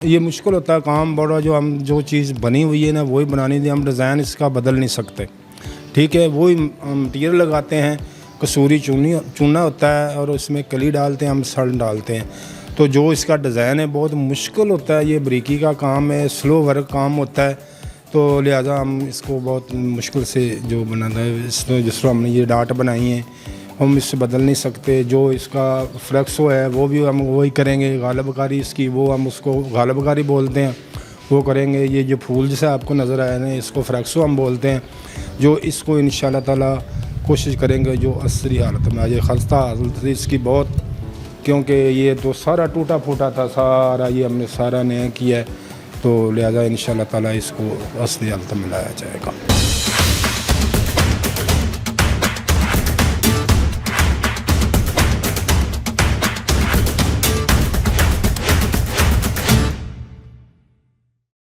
ये मुश्किल होता है काम बड़ा, जो हम जो चीज़ बनी हुई है ना वही बनानी थी, हम डिज़ाइन इसका बदल नहीं सकते। ठीक है, वही मटीरियल लगाते हैं, कसूरी चूना होता है और उसमें कली डालते हैं, हम सड़ डालते हैं। तो जो इसका डिज़ाइन है बहुत मुश्किल होता है, ये बारीकी का काम है, स्लो वर्क काम होता है। तो लिहाजा हम इसको बहुत मुश्किल से जो बनाता है, इसमें जिस तरह हमने ये डाट बनाई है हम इससे बदल नहीं सकते। जो इसका फ्लेक्सो है वो भी हम वही करेंगे, गालबकारी इसकी वो हम उसको गालबकारी बोलते हैं, वो करेंगे। ये जो फूल जैसे आपको नज़र आया ना इसको फ्लेक्सो हम बोलते हैं। जो इसको इंशाल्लाह ताला कोशिश करेंगे जो असली हालत में आ जाए। खस्ता हालत थी इसकी बहुत, क्योंकि ये तो सारा टूटा फूटा था, सारा ये हमने सारा नया किया है। तो लिहाजा इंशाल्लाह ताला इसको असली हालत में लाया जाएगा।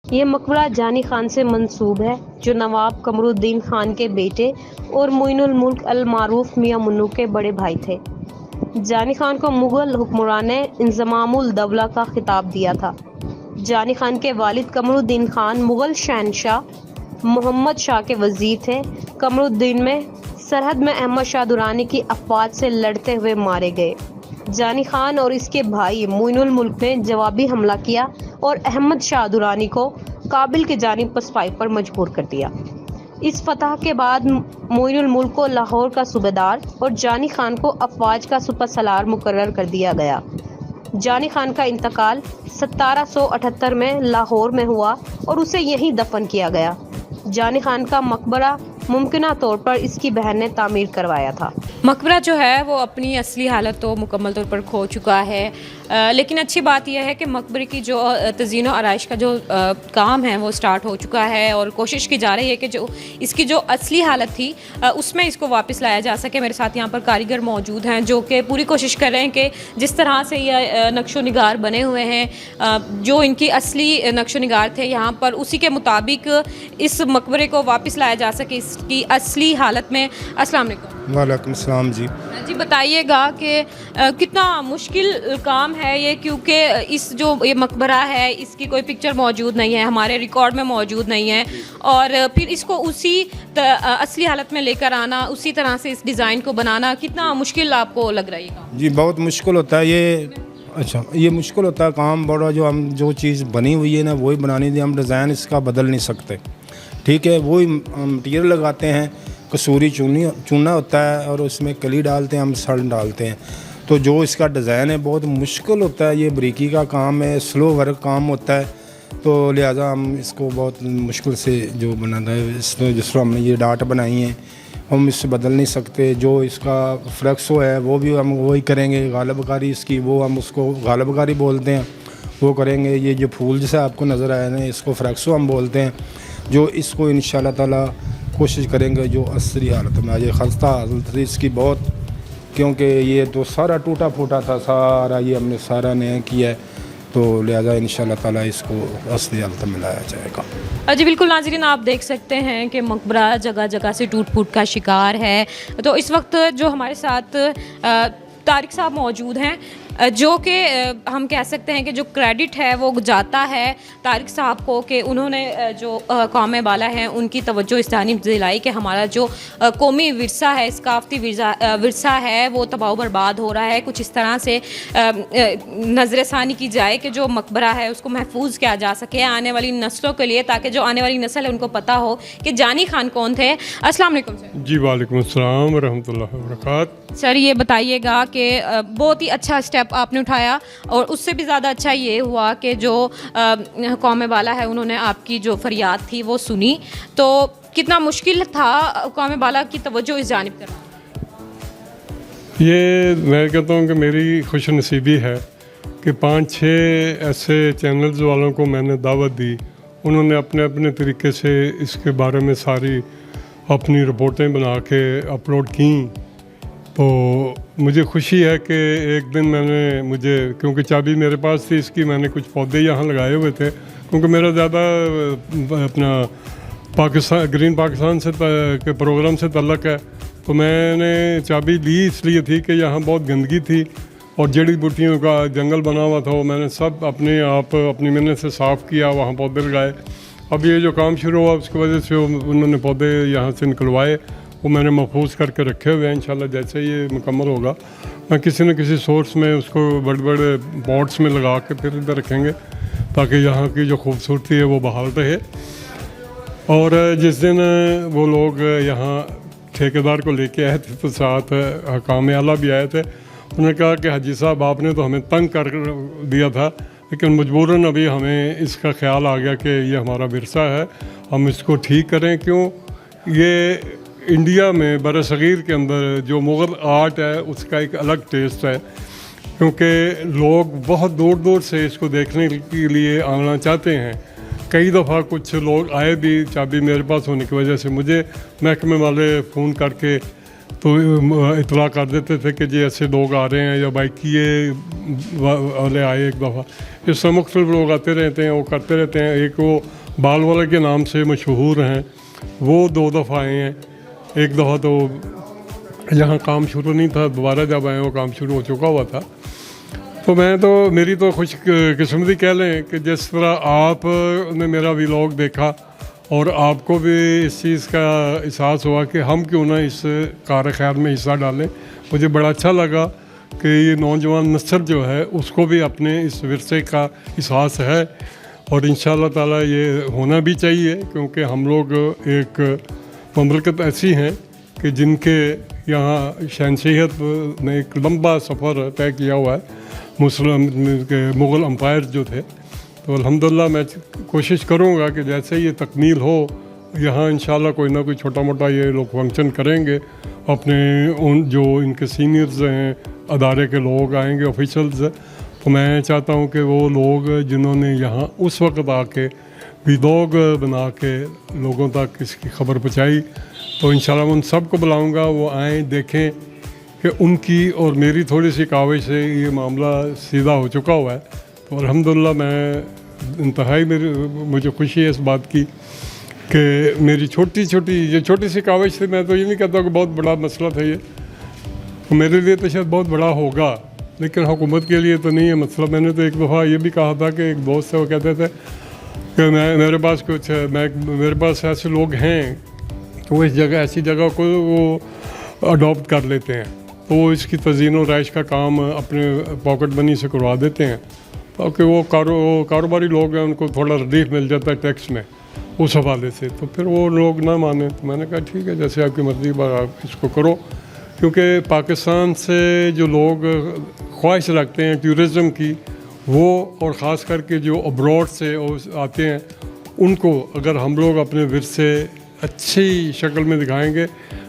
ये मकबरा जानी खान से मंसूब है, जो नवाब कमरुद्दीन खान के बेटे और मोइनुल मुल्क अल मारूफ मियां मुन्नू के बड़े भाई थे। जानी खान को मुगल हुक्मरान ने इंज़मामुल दौला का खिताब दिया था। जानी खान के वालिद कमरुद्दीन खान मुगल शहनशाह मोहम्मद शाह के वजीर थे। कमरुद्दीन में सरहद में अहमद शाह दुरानी की अफवाज से लड़ते हुए मारे गए। जानी खान और इसके भाई मोइनुल मुल्क ने जवाबी हमला किया और अहमद शाह दुरानी को काबिल की जानिब पसपाई पर मजबूर कर दिया। इस फतह के बाद मोइनुल मुल्क को लाहौर का सूबेदार और जानी खान को अफवाज का सुपर सलार मुकर्रर कर दिया गया। जानी खान का इंतकाल 1778 में लाहौर में हुआ और उसे यहीं दफन किया गया। जानी खान का मकबरा मुमकिना तौर पर इसकी बहन ने तामीर करवाया था। मकबरा जो है वो अपनी असली हालत तो मुकम्मल तौर पर खो चुका है, लेकिन अच्छी बात यह है कि मकबरे की जो तज़ीन व आराइश का जो काम है वो स्टार्ट हो चुका है और कोशिश की जा रही है कि जो इसकी जो असली हालत थी उसमें इसको वापस लाया जा सके। मेरे साथ यहाँ पर कारीगर मौजूद हैं जो कि पूरी कोशिश कर रहे हैं कि जिस तरह से ये नक्शो निगार बने हुए हैं, जो इनकी असली नक्शो निगार थे यहाँ पर, उसी के मुताबिक इस मकबरे को वापस लाया जा सके इसकी असली हालत में। अस्सलाम वालेकुम। वालेकुम सलाम जी। जी बताइएगा कि कितना मुश्किल काम है ये, क्योंकि इस जो ये मकबरा है इसकी कोई पिक्चर मौजूद नहीं है, हमारे रिकॉर्ड में मौजूद नहीं है, और फिर इसको उसी असली हालत में लेकर आना, उसी तरह से इस डिज़ाइन को बनाना कितना मुश्किल आपको लग रही है? जी बहुत मुश्किल होता है ये। अच्छा, ये मुश्किल होता है काम बड़ा, जो हम जो चीज़ बनी हुई है ना वही बनानी थी, हम डिज़ाइन इसका बदल नहीं सकते। ठीक है, वही मटीरियल लगाते हैं, कसूरी चूना होता है और उसमें कली डालते हैं, हम सड़ डालते हैं। तो जो इसका डिज़ाइन है बहुत मुश्किल होता है, ये बारीकी का काम है, स्लो वर्क काम होता है। तो लिहाजा हम इसको बहुत मुश्किल से जो बनाता है, इसमें जिस तरह हमने ये डाट बनाई है हम इससे बदल नहीं सकते। जो इसका फ्लेक्सो है वो भी हम वही करेंगे, गालबकारी इसकी वो हम उसको गालबकारी बोलते हैं, वो करेंगे। ये जो फूल जैसे आपको नज़र आया ना इसको फ्लेक्सो हम बोलते हैं। जो इसको इंशाल्लाह ताला कोशिश करेंगे जो असली हालत में आ जाए। खस्ता हालत थी इसकी बहुत, क्योंकि ये तो सारा टूटा फूटा था, सारा ये हमने सारा नया किया है। तो लिहाजा इंशाल्लाह ताला इसको असली हालत में लाया जाएगा। जी बिल्कुल नाज़रीन, आप देख सकते हैं कि मकबरा जगह जगह से टूट फूट का शिकार है। तो इस वक्त जो हमारे साथ तारिक साहब मौजूद हैं, जो कि हम कह सकते हैं कि जो क्रेडिट है वो जाता है तारिक साहब को कि उन्होंने जो कौम बाला हैं उनकी तवज्जो इस जानिब दिलाई कि हमारा जो कौमी विरसा है, सकाफती विरसा है वो तबाह बर्बाद हो रहा है। कुछ इस तरह से नज़रसानी की जाए कि जो मकबरा है उसको महफूज किया जा सके आने वाली नस्लों के लिए, ताकि जो आने वाली नस्ल है उनको पता हो कि जानी खान कौन थे। अस्सलाम वालेकुम सर। जी वालेकुम अस्सलाम व रहमतुल्लाहि व बरकात। सर ये बताइएगा कि बहुत ही अच्छा स्टेप आपने उठाया, और उससे भी ज़्यादा अच्छा ये हुआ कि जो कौम बाला है उन्होंने आपकी जो फरियाद थी वो सुनी। तो कितना मुश्किल था कौम बाला की तवज्जो इस जानिब करना? ये मैं कहता हूँ कि मेरी खुशनसीबी है कि 5-6 ऐसे चैनल्स वालों को मैंने दावत दी, उन्होंने अपने अपने तरीके से इसके बारे में सारी अपनी रिपोर्टें बना के अपलोड की। तो मुझे खुशी है कि एक दिन मुझे क्योंकि चाबी मेरे पास थी इसकी, मैंने कुछ पौधे यहाँ लगाए हुए थे, क्योंकि मेरा ज़्यादा अपना ग्रीन पाकिस्तान से के प्रोग्राम से तल्लक़ है। तो मैंने चाबी ली इसलिए थी कि यहाँ बहुत गंदगी थी और जड़ी बूटियों का जंगल बना हुआ था वो मैंने सब अपने आप अपनी मेहनत से साफ़ किया, वहाँ पौधे लगाए। अब ये जो काम शुरू हुआ उसकी वजह से उन्होंने पौधे यहाँ से निकलवाए, वो मैंने महफूज करके रखे हुए हैं। इंशाल्लाह जैसे ये मुकम्मल होगा मैं किसी न किसी सोर्स में उसको बड़े बड़े पॉट्स में लगा के फिर इधर रखेंगे ताकि यहाँ की जो खूबसूरती है वो बहाल रहे। और जिस दिन वो लोग यहाँ ठेकेदार को लेके आए थे तो साथ हकाम आला भी आए थे। उन्होंने कहा कि हाजी साहब आपने तो हमें तंग कर दिया था, लेकिन मजबूरन अभी हमें इसका ख्याल आ गया कि ये हमारा विरसा है, हम इसको ठीक करें। क्यों, ये इंडिया में बरसगीर के अंदर जो मुग़ल आर्ट है उसका एक अलग टेस्ट है, क्योंकि लोग बहुत दूर दूर से इसको देखने के लिए आना चाहते हैं। कई दफ़ा कुछ लोग आए भी, चाबी मेरे पास होने की वजह से मुझे महकमे वाले फ़ोन करके तो इतला कर देते थे कि जी ऐसे लोग आ रहे हैं, या बाइकिए वाले आए एक दफ़ा। इस तरह मुख्तलिफ लोग आते रहते हैं, वो करते रहते हैं। एक वो बाल वाले के नाम से मशहूर हैं, वो 2 दफ़ा आए हैं। एक दफ़ा तो यहाँ काम शुरू नहीं था, दोबारा जब आए वो काम शुरू हो चुका हुआ था। तो मैं तो मेरी तो खुश किस्मती कह लें कि जिस तरह आपने मेरा व्लॉग देखा और आपको भी इस चीज़ का एहसास हुआ कि हम क्यों ना इस कार खैर में हिस्सा डालें। मुझे बड़ा अच्छा लगा कि ये नौजवान नस्ल जो है उसको भी अपने इस विरसे का एहसास है, और इंशाअल्लाह ताला ये होना भी चाहिए, क्योंकि हम लोग एक ममलकत ऐसी हैं कि जिनके यहाँ शहनशाहियत ने एक लंबा सफ़र तय किया हुआ है। मुग़ल अम्पायर जो थे, तो अल्हम्दुलिल्लाह मैं कोशिश करूँगा कि जैसे ये तकमील हो यहाँ इंशाल्लाह कोई ना कोई छोटा मोटा ये लोग फंक्शन करेंगे। अपने उन जो इनके सीनियर्स हैं, अदारे के लोग आएंगे, ऑफिशल्स। तो मैं चाहता हूँ कि वो लोग जिन्होंने यहाँ उस वक्त आके व्लॉग बना के लोगों तक इसकी खबर पहुँचाई, तो इंशाल्लाह उन सब को बुलाऊँगा, वो आएँ देखें कि उनकी और मेरी थोड़ी सी काविश से ये मामला सीधा हो चुका हुआ है। तो अल्हम्दुलिल्लाह मैं इंतहाई मुझे खुशी है इस बात की कि मेरी छोटी सी काविश थी। मैं तो ये नहीं कहता कि बहुत बड़ा मसला था ये, तो मेरे लिए तो शायद बहुत बड़ा होगा, लेकिन हुकूमत के लिए तो नहीं है मसला। मैंने तो एक दफ़ा ये भी कहा था कि एक दोस्त है, वो कहते थे कि मेरे पास ऐसे लोग हैं कि वो ऐसी जगह को वो अडॉप्ट कर लेते हैं, तो वो इसकी तज़ीन व राइश का काम अपने पॉकेट मनी से करवा देते हैं, ताकि वो कारोबारी लोग हैं उनको थोड़ा रिलीफ मिल जाता है टैक्स में उस हवाले से। तो फिर वो लोग ना माने, तो मैंने कहा ठीक है जैसे आपकी मर्ज़ी, आप इसको करो। क्योंकि पाकिस्तान से जो लोग ख्वाहिश रखते हैं टूरिज़म की, वो और ख़ास करके जो अब्रॉड से आते हैं, उनको अगर हम लोग अपने विरसे अच्छी शक्ल में दिखाएंगे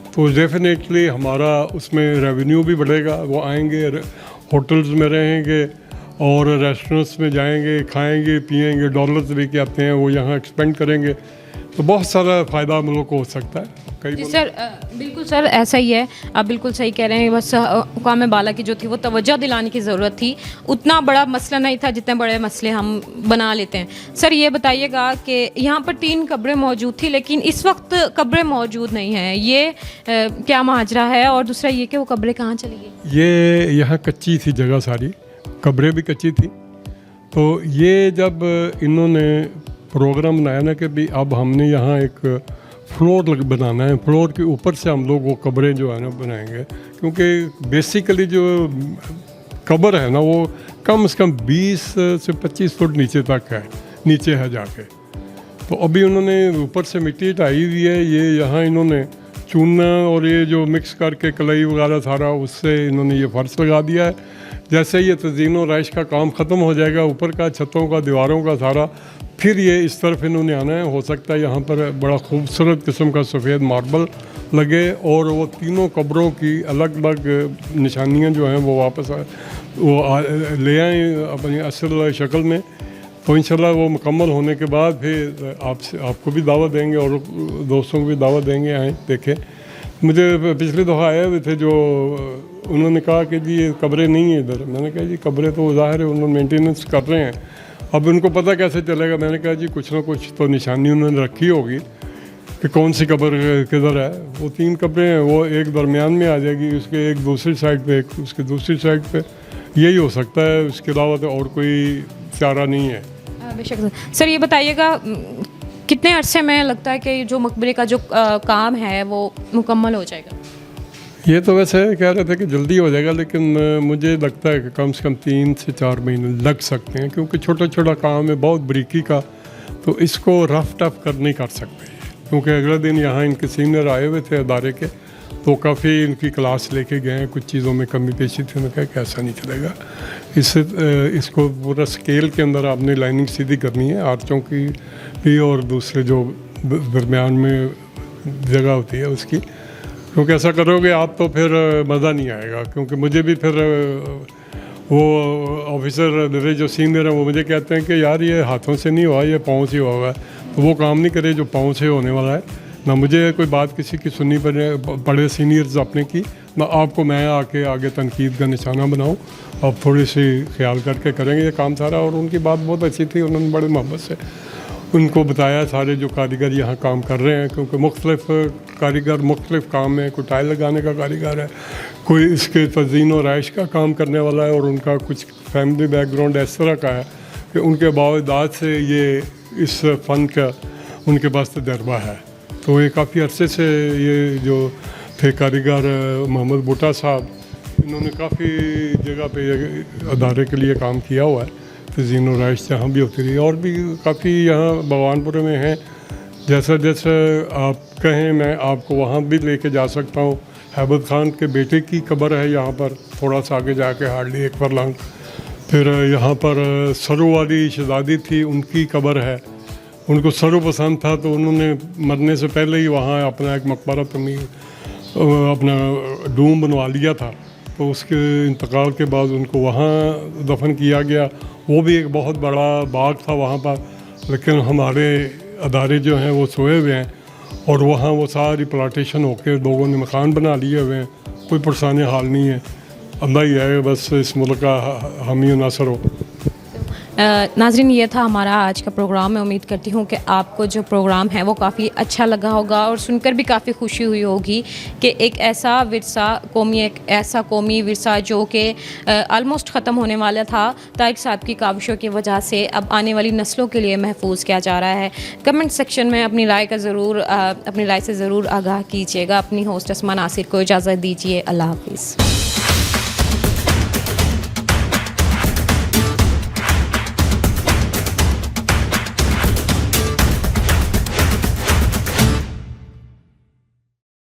तो डेफिनेटली हमारा उसमें रेवेन्यू भी बढ़ेगा। वो आएंगे, होटल्स में रहेंगे और रेस्टोरेंट्स में जाएंगे, खाएंगे पिएंगे, डॉलर्स लेके आते हैं, वो यहाँ एक्सपेंड करेंगे, तो बहुत सारा फ़ायदा हम लोग को हो सकता है। जी सर, बिल्कुल सर ऐसा ही है, आप बिल्कुल सही कह रहे हैं। बस हुकाम बाला की जो थी वो तवज्जो दिलाने की ज़रूरत थी। उतना बड़ा मसला नहीं था जितने बड़े मसले हम बना लेते हैं। सर ये बताइएगा कि यहाँ पर 3 कब्रें मौजूद थी, लेकिन इस वक्त कब्रें मौजूद नहीं हैं, ये क्या माजरा है? और दूसरा ये कि वो कब्रें कहाँ चली गई? ये यहाँ कच्ची थी जगह, सारी कब्रें भी कच्ची थी। तो ये जब इन्होंने प्रोग्राम बनाया ना कि भाई अब हमने यहाँ एक फ्लोर बनाना है, फ्लोर के ऊपर से हम लोग वो कब्रें जो है ना बनाएंगे, क्योंकि बेसिकली जो कब्र है ना वो कम से कम 20 से 25 फुट नीचे तक है, नीचे है जाके। तो अभी उन्होंने ऊपर से मिट्टी हटाई हुई है, ये यहाँ इन्होंने चूना और ये जो मिक्स करके कलई वगैरह सारा, उससे इन्होंने ये फर्श लगा दिया है। जैसे ये तज़ीन व राइश का काम ख़त्म हो जाएगा, ऊपर का छतों का दीवारों का सारा, फिर ये इस तरफ इन्होंने आना है। हो सकता है यहाँ पर बड़ा खूबसूरत किस्म का सफ़ेद मार्बल लगे और वो तीनों कब्रों की अलग अलग निशानियाँ जो हैं वो वापस ले आएँ अपनी असल शक्ल में। तो इंशाल्लाह वो मुकम्मल होने के बाद फिर आपको भी दावत देंगे और दोस्तों को भी दावत देंगे, आएँ देखें। मुझे पिछले दफ़ा आए हुए थे जो उन्होंने कहा कि जी ये कब्रें नहीं है इधर। मैंने कहा जी कब्रें तो ज़ाहिर है उन्होंने मेंटेनेंस कर रहे हैं, अब उनको पता कैसे चलेगा। मैंने कहा जी कुछ ना कुछ तो निशानी उन्होंने रखी होगी कि कौन सी कब्र किधर है। वो 3 कब्रें हैं, वो एक दरमियान में आ जाएगी, उसके एक दूसरी साइड पे, एक उसके दूसरी साइड पे। यही हो सकता है, उसके अलावा तो और कोई चारा नहीं है। बेशक सर, ये बताइएगा कितने अरसे में लगता है कि जो मकबरे का जो काम है वो मुकम्मल हो जाएगा? ये तो वैसे कह रहे थे कि जल्दी हो जाएगा, लेकिन मुझे लगता है कि कम से कम 3 से 4 महीने लग सकते हैं, क्योंकि छोटा छोटा काम है बहुत बारीकी का, तो इसको रफ टफ कर नहीं कर सकते। क्योंकि अगले दिन यहाँ इनके सीनियर आए हुए थे अदारे के, तो काफ़ी इनकी क्लास लेके गए हैं, कुछ चीज़ों में कमी पेशी थी, उन्होंने कहा कि ऐसा नहीं चलेगा, इसको पूरा स्केल के अंदर आपने लाइनिंग सीधी करनी है, आर्चों की भी और दूसरे जो दरमियान में जगह होती है उसकी, क्योंकि ऐसा करोगे आप तो फिर मज़ा नहीं आएगा। क्योंकि मुझे भी फिर वो ऑफिसर मेरे जो सीनियर हैं वो मुझे कहते हैं कि यार ये हाथों से नहीं हुआ, ये पाँव से हुआ हुआ है, तो वो काम नहीं करे जो पाँव से होने वाला है। ना मुझे कोई बात किसी की सुननी पड़े सीनियर्स अपने की, ना आपको मैं आके आगे तनकीद का निशाना बनाऊं। आप थोड़ी सी ख्याल करके करेंगे ये काम सारा। और उनकी बात बहुत अच्छी थी, उन्होंने बड़े मोहब्बत से उनको बताया सारे जो कारीगर यहाँ काम कर रहे हैं, क्योंकि मुख्तलिफ कारीगर मुख्तलिफ काम है, कोई टाइल लगाने का कारीगर है, कोई इसके तज़ीन और रहाइश का काम करने वाला है, और उनका कुछ फैमिली बैकग्राउंड इस तरह का है कि उनके बावजूद से ये इस फ़न का उनके पास तजर्बा है। तो ये काफ़ी अरसे से ये जो थे कारीगर मोहम्मद बूटा साहब, इन्होंने काफ़ी जगह पे अदारे के लिए काम किया हुआ है, तज़ीन और रहाइश जहाँ भी होती रही, और भी काफ़ी यहाँ भगवानपुर में हैं। जैसा जैसा आप कहें मैं आपको वहाँ भी लेके जा सकता हूँ। हैबत खान के बेटे की कब्र है यहाँ पर, थोड़ा सा आगे जाके हार्डली 1 फरलांग। फिर यहाँ पर सरू वाली शहजादी थी, उनकी कब्र है। उनको सरू पसंद था तो उन्होंने मरने से पहले ही वहाँ अपना एक मकबरा तमीर अपना डूम बनवा लिया था, तो उसके इंतकाल के बाद उनको वहाँ दफन किया गया। वो भी एक बहुत बड़ा बाग था वहाँ पर, लेकिन हमारे अदारे जो हैं वो सोए हुए हैं, और वहाँ वो सारी प्लाटेशन होकर लोगों ने मकान बना लिए हुए हैं, कोई परेशानी हाल नहीं है। अल्लाह ही है बस इस मुल्क का हामी नासर हो। नाज़रीन, ये था हमारा आज का प्रोग्राम। मैं उम्मीद करती हूँ कि आपको जो प्रोग्राम है वो काफ़ी अच्छा लगा होगा और सुनकर भी काफ़ी खुशी हुई होगी कि एक ऐसा विरसा कौमी विरसा जो कि आलमोस्ट ख़त्म होने वाला था, तारिक साहब की काविशों की वजह से अब आने वाली नस्लों के लिए महफूज किया जा रहा है। कमेंट सेक्शन में अपनी राय से ज़रूर आगाह कीजिएगा। अपनी होस्ट अस्मा नासिर को इजाज़त दीजिए। अल्लाह हाफ़िज़।